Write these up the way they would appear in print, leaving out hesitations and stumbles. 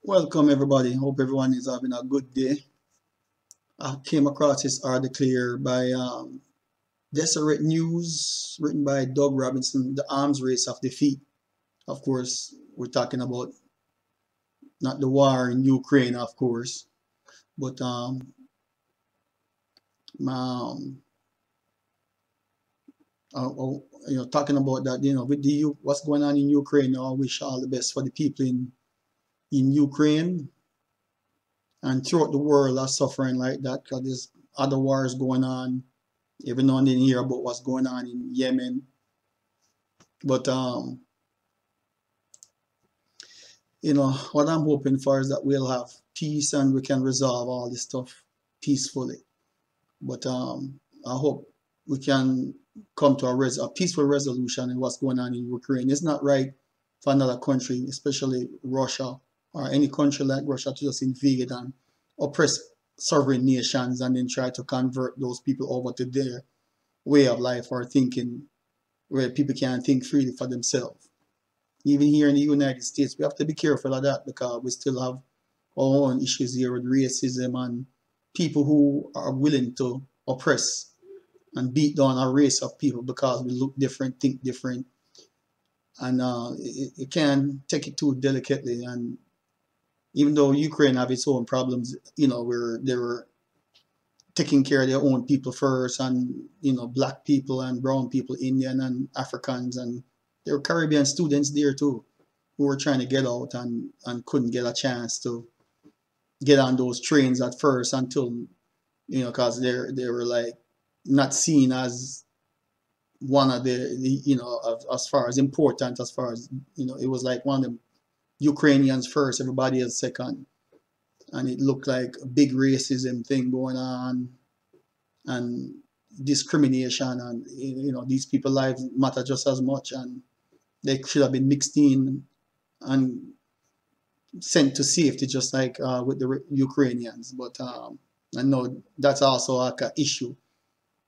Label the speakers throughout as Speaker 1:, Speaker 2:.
Speaker 1: Welcome everybody. Hope everyone is having a good day. I came across this article here by Deseret News, written by Doug Robinson, The Arms Race of Defeat. Of course, we're talking about not the war in Ukraine, of course, but um, talking about that, with what's going on in Ukraine. I wish all the best for the people in Ukraine and throughout the world are suffering like that because there's other wars going on. Every now and then you hear about what's going on in Yemen. But what I'm hoping for is that we'll have peace and we can resolve all this stuff peacefully. But I hope we can come to a peaceful resolution in what's going on in Ukraine. It's not right for another country, especially Russia or any country like Russia, to just invade and oppress sovereign nations and then try to convert those people over to their way of life or thinking, where people can think freely for themselves. Even here in the United States, we have to be careful of that because we still have our own issues here with racism and people who are willing to oppress and beat down a race of people because we look different, think different, and it can take it too delicately. And even though Ukraine have its own problems, where they were taking care of their own people first, and black people and brown people, Indian and Africans, and there were Caribbean students there too who were trying to get out and couldn't get a chance to get on those trains at first until because they were like not seen as one of as far as important, as far as it was like one of the Ukrainians first, everybody else second, and it looked like a big racism thing going on and discrimination, and these people's lives matter just as much, and they should have been mixed in and sent to safety just like with the Ukrainians. But I know that's also like an issue,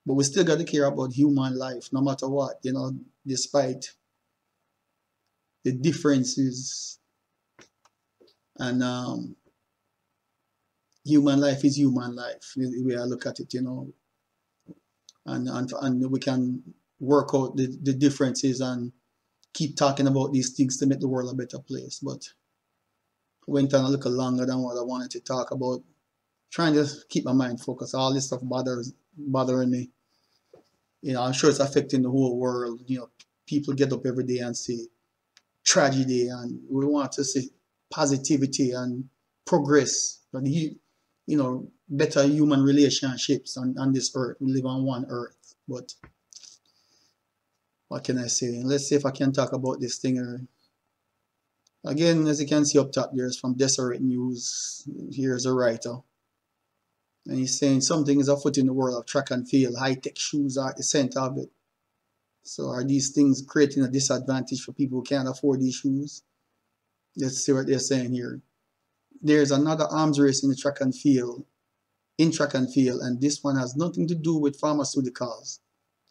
Speaker 1: but we still got to care about human life no matter what, despite the differences. And human life is human life, the way I look at it, and we can work out the differences and keep talking about these things to make the world a better place. But I went on a little longer than what I wanted to talk about, trying to keep my mind focused. All this stuff bothering me. I'm sure it's affecting the whole world. People get up every day and say tragedy, and we want to see positivity and progress, and better human relationships on this earth. We live on one earth. But what can I say? Let's see if I can talk about this thing. Again, as you can see up top, there's from Deseret News. Here's a writer, and he's saying something is afoot in the world of track and field. High-tech shoes are at the center of it. So are these things creating a disadvantage for people who can't afford these shoes? Let's see what they're saying here. There's another arms race in track and field, and this one has nothing to do with pharmaceuticals.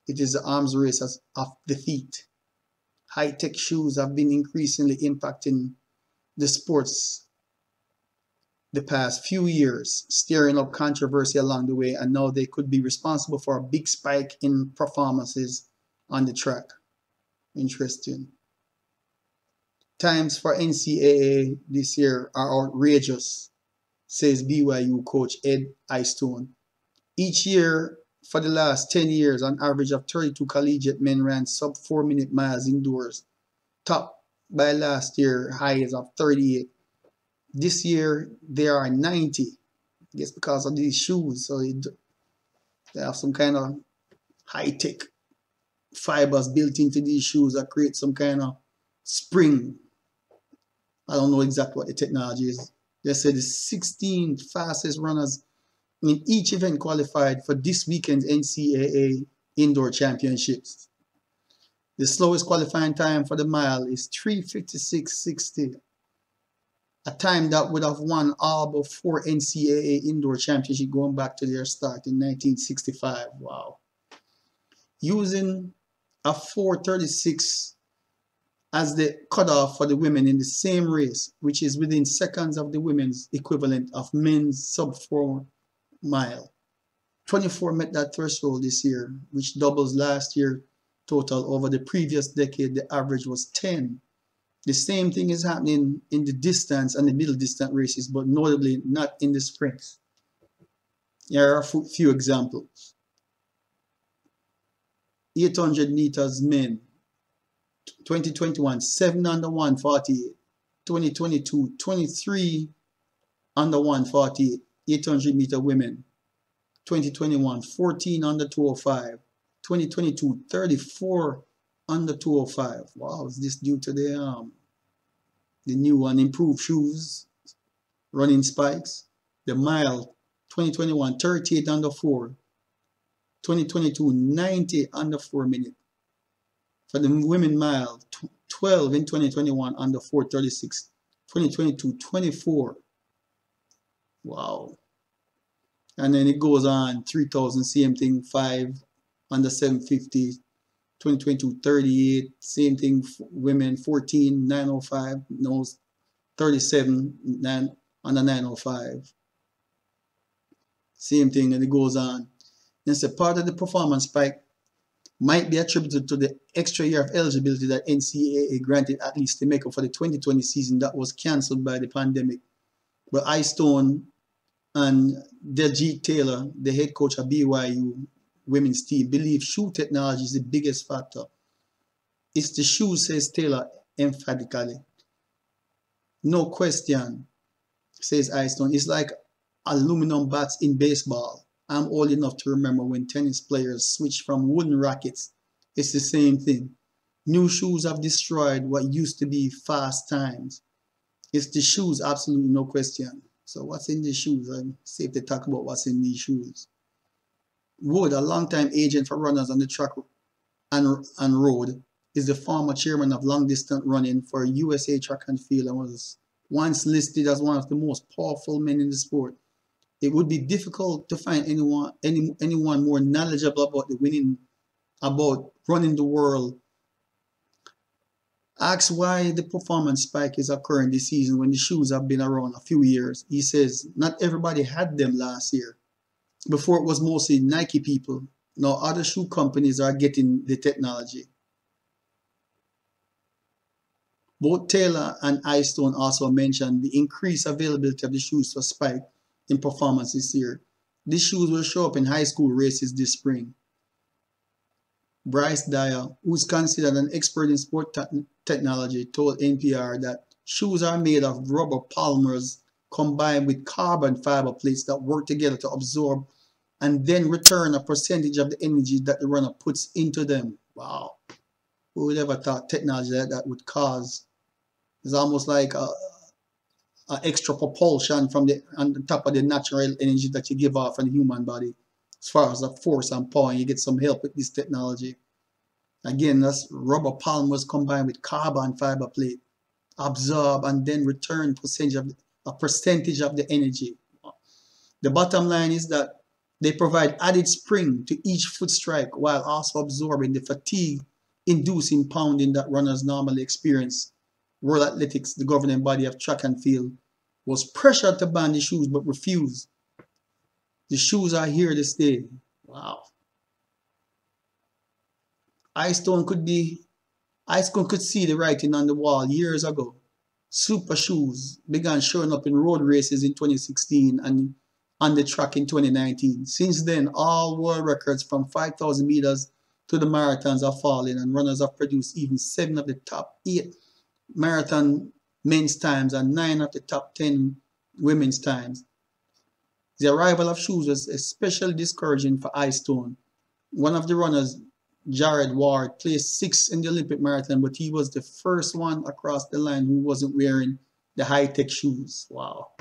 Speaker 1: It is the arms race of defeat. High-tech shoes have been increasingly impacting the sports the past few years, stirring up controversy along the way, and now they could be responsible for a big spike in performances on the track. Interesting. Times for NCAA this year are outrageous, says BYU coach Ed Eystone. Each year for the last 10 years, an average of 32 collegiate men ran sub 4-minute miles indoors, topped by last year highs of 38. This year there are 90. I guess because of these shoes, so they have some kind of high-tech fibers built into these shoes that create some kind of spring. I don't know exactly what the technology is. They said the 16 fastest runners in each event qualified for this weekend's NCAA Indoor Championships. The slowest qualifying time for the mile is 3:56.60, a time that would have won all but 4 NCAA Indoor Championships going back to their start in 1965. Wow. Using a 4:36 as the cutoff for the women in the same race, which is within seconds of the women's equivalent of men's sub 4 mile. 24 met that threshold this year, which doubles last year total. Over the previous decade, the average was 10. The same thing is happening in the distance and the middle distance races, but notably not in the sprints. Here are a few examples. 800 meters men, 2021, 7 under 148. 2022, 23 under 148. 800 meter women. 2021, 14 under 205. 2022, 34 under 205. Wow, is this due to the new and improved shoes, running spikes? The mile, 2021, 38 under 4. 2022, 90 under 4 minutes. For the women mile, 12 in 2021 under 4:36. 2022, 24. Wow. And then it goes on, 3,000, same thing, 5 under 750. 2022, 38, same thing, women, 14, 905, no, 37, under 905. Same thing, and it goes on. And so part of the performance spike might be attributed to the extra year of eligibility that NCAA granted athletes to make up for the 2020 season that was cancelled by the pandemic. But Stone and Deljeet Taylor, the head coach of BYU women's team, believe shoe technology is the biggest factor. It's the shoes, says Taylor emphatically. No question, says Stone. It's like aluminum bats in baseball. I'm old enough to remember when tennis players switched from wooden rackets. It's the same thing. New shoes have destroyed what used to be fast times. It's the shoes, absolutely no question. So what's in these shoes? I'm safe to talk about what's in these shoes. Wood, a longtime agent for runners on the track and road, is the former chairman of long distance running for USA Track and Field and was once listed as one of the most powerful men in the sport. It would be difficult to find anyone more knowledgeable about running the world. Asks why the performance spike is occurring this season when the shoes have been around a few years. He says not everybody had them last year. Before it was mostly Nike people. Now other shoe companies are getting the technology. Both Taylor and Stone also mentioned the increased availability of the shoes for spike in performance this year. These shoes will show up in high school races this spring. Bryce Dyer, who's considered an expert in sport technology, told NPR that shoes are made of rubber polymers combined with carbon fiber plates that work together to absorb and then return a percentage of the energy that the runner puts into them. Wow. Who would ever thought technology like that would cause? It's almost like extra propulsion from on the top of the natural energy that you give off in the human body. As far as the force and power, you get some help with this technology. Again, that's rubber polymers combined with carbon fiber plate. Absorb and then return a percentage of the energy. The bottom line is that they provide added spring to each foot strike while also absorbing the fatigue-inducing pounding that runners normally experience. World Athletics, the governing body of track and field, was pressured to ban the shoes but refused. The shoes are here to stay. Wow. Stone could see the writing on the wall years ago. Super shoes began showing up in road races in 2016 and on the track in 2019. Since then, all world records from 5,000 meters to the marathons are falling, and runners have produced even 7 of the top 8 marathon men's times and 9 of the top 10 women's times. The arrival of shoes was especially discouraging for Stone. One of the runners, Jared Ward, placed 6th in the Olympic marathon, but he was the first one across the line who wasn't wearing the high-tech shoes. Wow.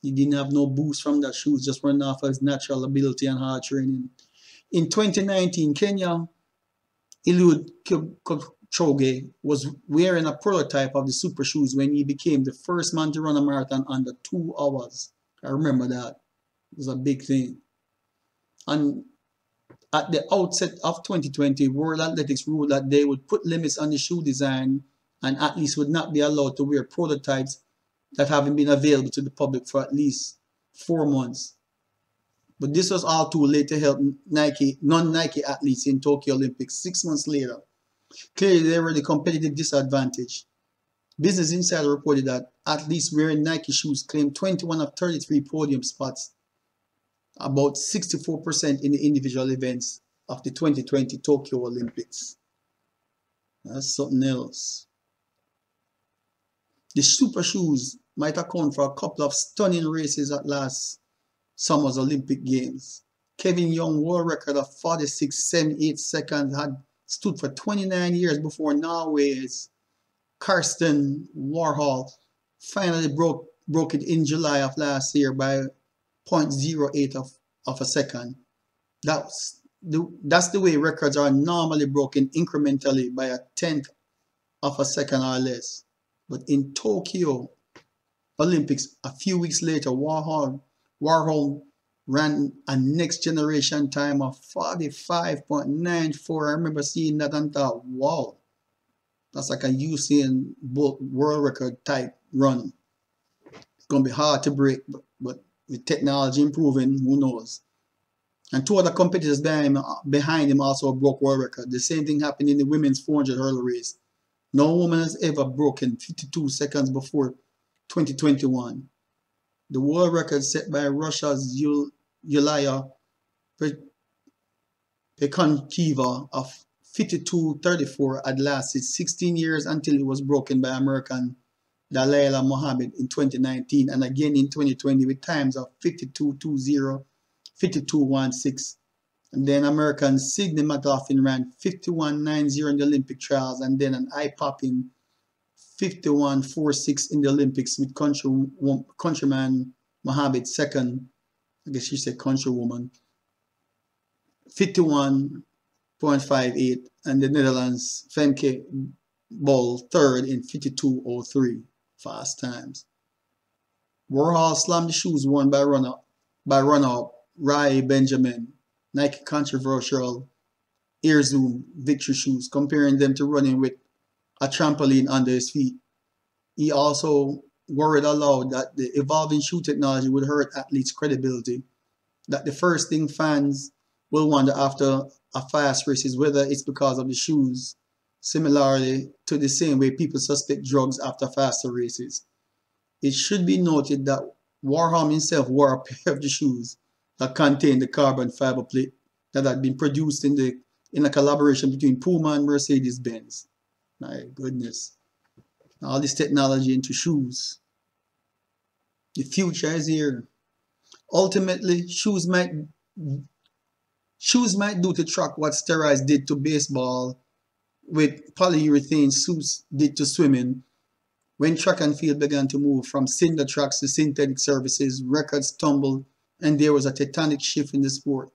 Speaker 1: He didn't have no boost from that shoes, just running off of his natural ability and hard training. In 2019, Kenya Eliud Kipchoge was wearing a prototype of the super shoes when he became the first man to run a marathon under 2 hours. I remember that. It was a big thing. And At the outset of 2020, World Athletics ruled that they would put limits on the shoe design and athletes would not be allowed to wear prototypes that haven't been available to the public for at least 4 months. But this was all too late to help non-Nike athletes in Tokyo Olympics 6 months later. Clearly, they were the competitive disadvantage. Business Insider reported that athletes wearing Nike shoes claimed 21 of 33 podium spots, about 64% in the individual events of the 2020 Tokyo Olympics. That's something else. The super shoes might account for a couple of stunning races at last summer's Olympic Games. Kevin Young's world record of 46.78 seconds had stood for 29 years before Norway's Karsten Warhol finally broke it in July of last year by 0.08 of a second. That's the way records are normally broken, incrementally by a tenth of a second or less. But in Tokyo Olympics, a few weeks later, Warhol ran a next generation time of 45.94. I remember seeing that and thought, wow, that's like a Usain Bolt world record type run. It's going to be hard to break, but with technology improving, who knows? And two other competitors behind him also broke world record. The same thing happened in the women's 400 hurdle race. No woman has ever broken 52 seconds before 2021. The world record set by Russia's Yulia Pekonkeva of 52.34 had lasted 16 years until it was broken by American Dalilah Mohammed in 2019 and again in 2020 with times of 52.20, 52.16. And then American Sidney McLaughlin ran 51.90 in the Olympic trials and then an eye-popping 51.46 in the Olympics with countryman Mohammed second. I guess she said countrywoman. 51.58 and the Netherlands Femke Bol third in 52.03 fast times. Warhol slammed the shoes worn by runner-up Rai Benjamin, Nike controversial Air Zoom victory shoes, comparing them to running with a trampoline under his feet. He also worried aloud that the evolving shoe technology would hurt athletes' credibility, that the first thing fans will wonder after a fast race is whether it's because of the shoes, similarly to the same way people suspect drugs after faster races. It should be noted that Warhol himself wore a pair of the shoes that contained the carbon fiber plate that had been produced in a collaboration between Puma and Mercedes-Benz. My goodness. All this technology into shoes. The future is here. Ultimately, shoes might do to track what steroids did to baseball, with polyurethane suits did to swimming. When track and field began to move from cinder tracks to synthetic surfaces, records tumbled, and there was a tectonic shift in the sport.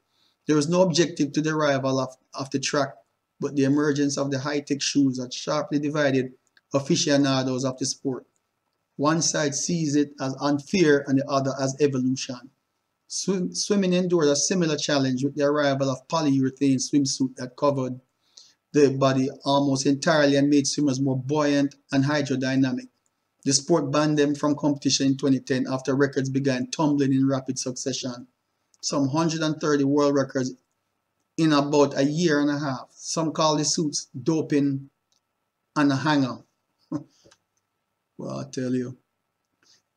Speaker 1: There was no objective to the arrival of the track, but the emergence of the high-tech shoes that sharply divided aficionados of the sport. One side sees it as unfair and the other as evolution. Swimming endured a similar challenge with the arrival of polyurethane swimsuit that covered the body almost entirely and made swimmers more buoyant and hydrodynamic. The sport banned them from competition in 2010 after records began tumbling in rapid succession. Some 130 world records in about a year and a half. Some call the suits doping and a hanger. Well, I tell you.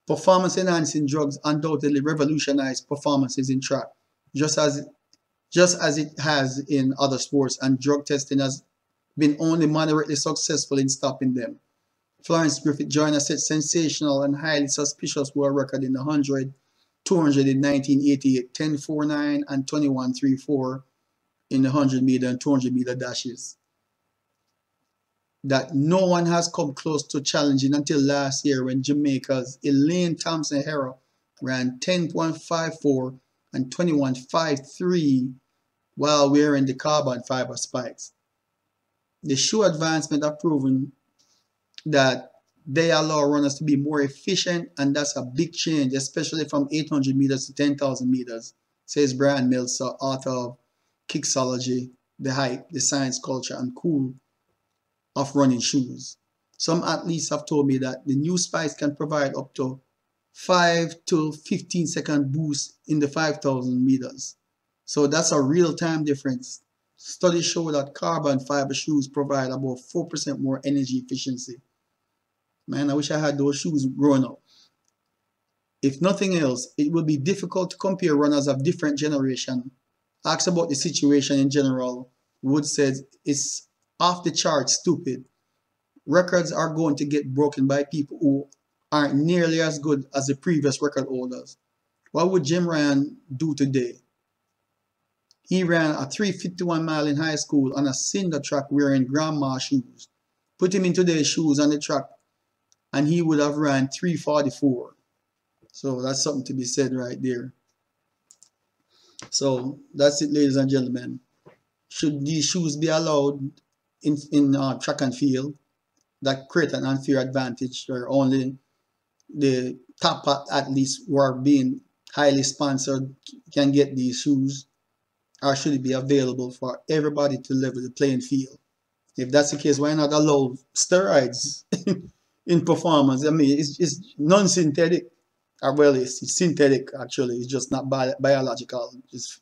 Speaker 1: Performance-enhancing drugs undoubtedly revolutionized performances in track, just as it has in other sports, and drug testing has been only moderately successful in stopping them. Florence Griffith Joyner set sensational and highly suspicious world record in the 100, 200 in 1988, 10.49 and 21.34 in the 100 meter and 200 meter dashes, that no one has come close to challenging until last year when Jamaica's Elaine Thompson-Herah ran 10.54 and 21.53 while wearing the carbon fiber spikes. The shoe advancement have proven that they allow runners to be more efficient, and that's a big change, especially from 800 meters to 10,000 meters, says Brian Meltzer, author of Kixology, the hype, the science, culture, and cool of running shoes. Some athletes have told me that the new spikes can provide up to 5 to 15-second boost in the 5,000 meters. So that's a real-time difference. Studies show that carbon fiber shoes provide about 4% more energy efficiency. Man, I wish I had those shoes growing up. If nothing else, it will be difficult to compare runners of different generations. Asked about the situation in general, Wood said it's off the chart stupid. Records are going to get broken by people who aren't nearly as good as the previous record holders. What would Jim Ryan do today? He ran a 3:51 mile in high school on a cinder track wearing grandma shoes. Put him in today's shoes on the track and he would have ran 3:44. So that's something to be said right there. So that's it, ladies and gentlemen. Should these shoes be allowed in track and field? That create an unfair advantage where only the top athletes who are being highly sponsored can get these shoes, or should it be available for everybody to level the playing field? If that's the case, why not allow steroids in performance? I mean, it's non-synthetic. Well, it's synthetic actually. It's just not biological. It's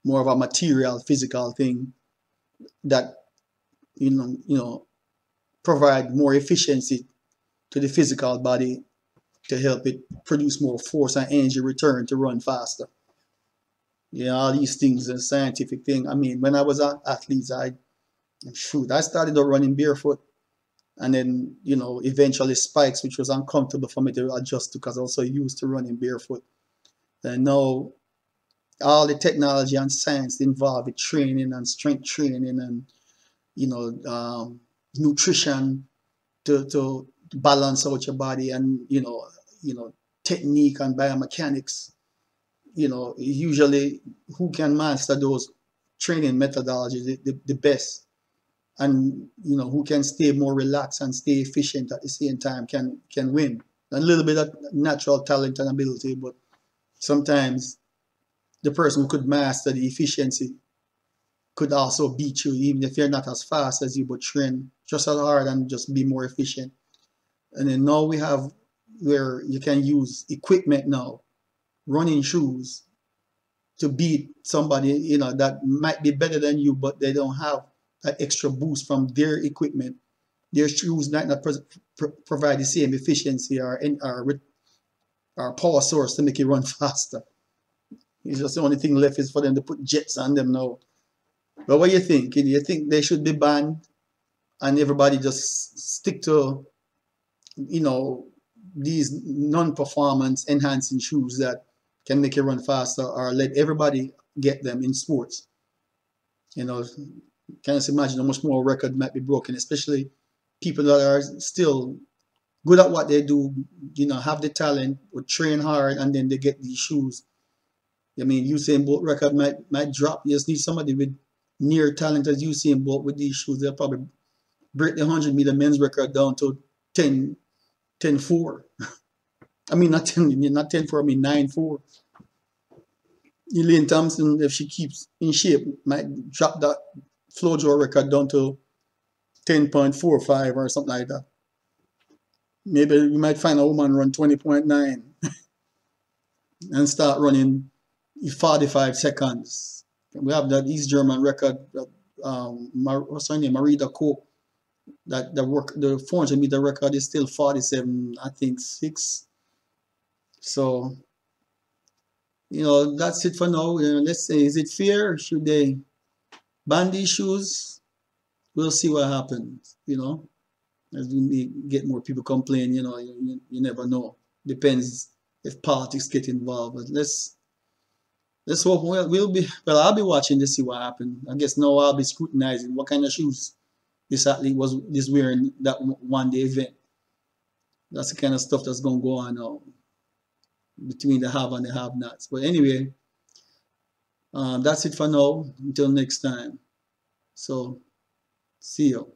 Speaker 1: more of a material, physical thing that you know provide more efficiency to the physical body to help it produce more force and energy return to run faster. Yeah, all these things are scientific thing. I mean, when I was an athlete, I started running barefoot, and then eventually spikes, which was uncomfortable for me to adjust to because I was so used to running barefoot. And now all the technology and science involved with training and strength training and nutrition to balance out your body and technique and biomechanics. Usually who can master those training methodologies the best, and who can stay more relaxed and stay efficient at the same time can win. A little bit of natural talent and ability, but sometimes the person who could master the efficiency could also beat you, even if they're not as fast as you, but train just as hard and just be more efficient. And then now we have where you can use equipment now, running shoes, to beat somebody that might be better than you, but they don't have that extra boost from their equipment. Their shoes might not provide the same efficiency or power source to make it run faster. It's just the only thing left is for them to put jets on them now. But what do you think? Do you think they should be banned and everybody just stick to, these non-performance enhancing shoes that can make you run faster, or let everybody get them in sports? Can you imagine how much more record might be broken, especially people that are still good at what they do, have the talent, or train hard, and then they get these shoes. I mean, Usain Bolt record might drop. You just need somebody with near talent as Usain Bolt with these shoes. They'll probably break the 100-meter men's record down to 10:4. I mean, not 10:4, I mean 9:4. Elaine Thompson, if she keeps in shape, might drop that FloJo record down to 10.45 or something like that. Maybe you might find a woman run 20.9 and start running 45 seconds. We have that East German record, what's her name, Marita Koch, that the 400-meter record is still 47, I think, 6. So, that's it for now. Let's say, is it fair? Should they ban these shoes? We'll see what happens, as we get more people complain, you never know. Depends if politics get involved. But let's hope I'll be watching to see what happens. I guess now I'll be scrutinizing what kind of shoes this athlete was wearing that one day event. That's the kind of stuff that's going to go on now between the have and the have-nots. But anyway, that's it for now. Until next time. So, see you.